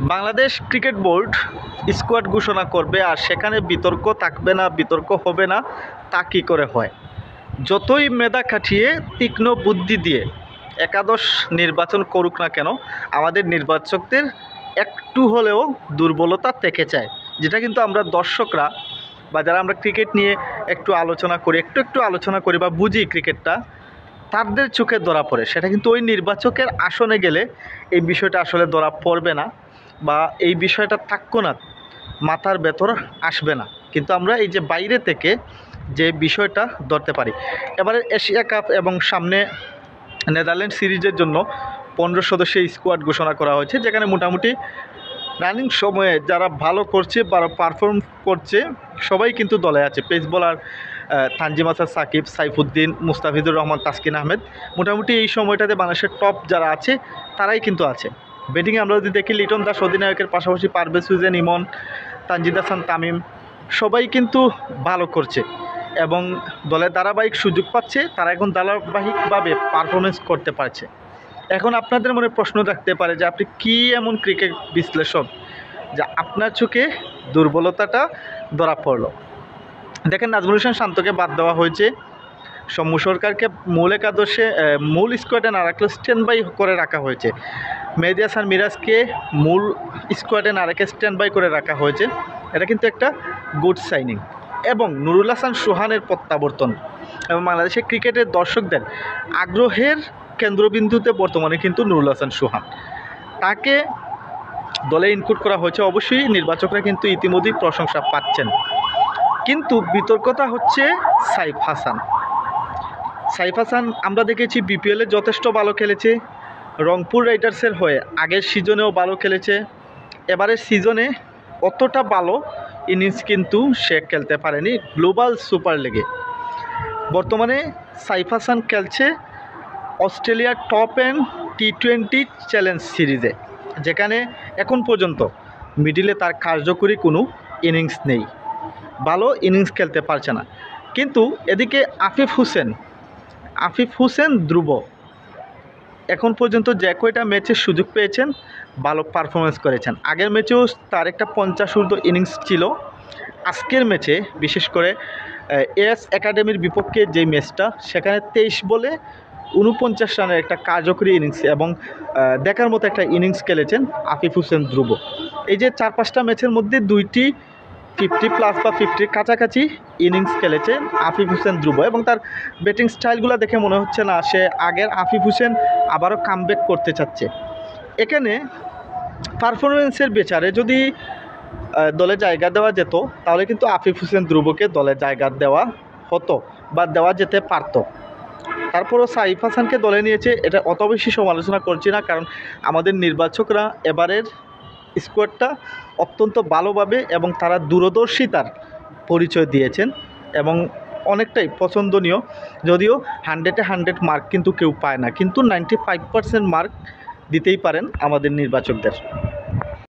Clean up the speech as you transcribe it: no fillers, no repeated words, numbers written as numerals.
Bangladesh cricket board squad ঘোষণা করবে আর সেখানে বিতর্ক থাকবে না, বিতর্ক হবে না, তা কী করে হয়? যতই মেধা খাটিয়ে তীক্ষ্ণ বুদ্ধি দিয়ে একাদশ নির্বাচন করুক না কেন, আমাদের নির্বাচকদের একটু হলেও দুর্বলতা থেকে যায়, যেটা কিন্তু আমরা দর্শকরা বা যারা আমরা ক্রিকেট নিয়ে একটু আলোচনা করি, একটু আলোচনা করি বা বুঝি ক্রিকেটটা, তাদের চোখে ধরা পড়ে। সেটা কিন্তু ওই নির্বাচকের আসনে গেলে এই বিষয়টা আসলে ধরা পড়বে না বা এই বিষয়টা থাকতো না, মাথার ভেতর আসবে না। কিন্তু আমরা এই যে বাইরে থেকে যে বিষয়টা ধরতে পারি। এবারে এশিয়া কাপ এবং সামনে নেদারল্যান্ড সিরিজের জন্য 15 সদস্যের স্কোয়াড ঘোষণা করা হয়েছে, যেখানে মোটামুটি রানিং সময়ে যারা ভালো করছে বা পারফর্ম করছে সবাই কিন্তু দলে আছে। পেস বোলার তানজিম আসাদ, সাকিব, সাইফুদ্দিন, মুস্তাফিজুর রহমান, তাসকিন আহমেদ, মোটামুটি এই সময়টাতে বাংলাদেশের টপ যারা আছে তারাই কিন্তু আছে। ব্যাটিংয়ে আমরা যদি দেখি, লিটন দাস অধিনায়কের পাশাপাশি পারভেজ হোসেন, ইমন, তানজিদ হাসান তামিম সবাই কিন্তু ভালো করছে এবং দলের ধারাবাহিক সুযোগ পাচ্ছে। তারা এখন ধারাবাহিকভাবে পারফরমেন্স করতে পারছে। এখন আপনাদের মনে প্রশ্ন রাখতে পারে যে আপনি কী এমন ক্রিকেট বিশ্লেষক যা আপনার চোখে দুর্বলতাটা ধরা পড়লো? দেখেন, নাজমুল হোসেন শান্তকে বাদ দেওয়া হয়েছে, সৌম্য সরকারকে মূল একাদশে মূল স্কোয়াডে না রাখলেও স্ট্যান্ড বাই করে রাখা হয়েছে। মেহেদী হাসান মিরাজকে মূল স্কোয়াডে না রেখে স্ট্যান্ড বাই করে রাখা হয়েছে। এটা কিন্তু একটা গুড সাইনিং। এবং নুরুল হাসান সোহানের প্রত্যাবর্তন এবং বাংলাদেশের ক্রিকেটের দর্শকদের আগ্রহের কেন্দ্রবিন্দুতে বর্তমানে কিন্তু নুরুল হাসান সোহান, তাকে দলে ইনক্লুড করা হয়েছে। অবশ্যই নির্বাচকরা কিন্তু ইতিমধ্যেই প্রশংসা পাচ্ছেন, কিন্তু বিতর্কতা হচ্ছে সাইফ হাসান। সাইফ হাসান আমরা দেখেছি বিপিএলে যথেষ্ট ভালো খেলেছে, রংপুর রাইডার্সের হয়ে আগের সিজনেও ভালো খেলেছে। এবারের সিজনে অতটা ভালো ইনিংস কিন্তু সে খেলতে পারেনি গ্লোবাল সুপার লিগে। বর্তমানে সাইফ হাসান খেলছে অস্ট্রেলিয়ার টপ এন্ড টি20 চ্যালেঞ্জ সিরিজে, যেখানে এখন পর্যন্ত মিডিলে তার কার্যকরী কোনো ইনিংস নেই, ভালো ইনিংস খেলতে পারছে না। কিন্তু এদিকে আফিফ হোসেন ধ্রুব এখন পর্যন্ত যে কয়টা ম্যাচের সুযোগ পেয়েছেন ভালো পারফরমেন্স করেছেন। আগের ম্যাচেও তার একটা 50 ঊর্ধ্ব ইনিংস ছিল। আজকের ম্যাচে বিশেষ করে এস একাডেমির বিপক্ষে যে ম্যাচটা, সেখানে 23 বলে 49 রানের একটা কার্যকরী ইনিংস এবং দেখার মতো একটা ইনিংস খেলেছেন আফিফ হোসেন ধ্রুব। এই যে 4-5টা ম্যাচের মধ্যে 2টি 50+ বা 50-র কাছাকাছি ইনিংস খেলেছেন আফিফ হোসেন ধ্রুব এবং তার ব্যাটিং স্টাইলগুলো দেখে মনে হচ্ছে না সে আগের আফিফ হোসেন আবারও কামব্যাক করতে চাচ্ছে। এখানে পারফরমেন্সের বিচারে যদি দলে জায়গা দেওয়া যেত, তাহলে কিন্তু আফিফ হোসেন ধ্রুবকে দলে জায়গা দেওয়া হতো বা দেওয়া যেতে পারত। তারপরও সাইফ হাসানকে দলে নিয়েছে, এটা অত বেশি সমালোচনা করছি না, কারণ আমাদের নির্বাচকরা এবারের স্কোয়াডটা অত্যন্ত ভালোভাবে এবং তারা দূরদর্শিতার পরিচয় দিয়েছেন এবং অনেকটাই পছন্দনীয়। যদিও 100-এ 100 মার্ক কিন্তু কেউ পায় না, কিন্তু 95% মার্ক দিতেই পারেন আমাদের নির্বাচকদের।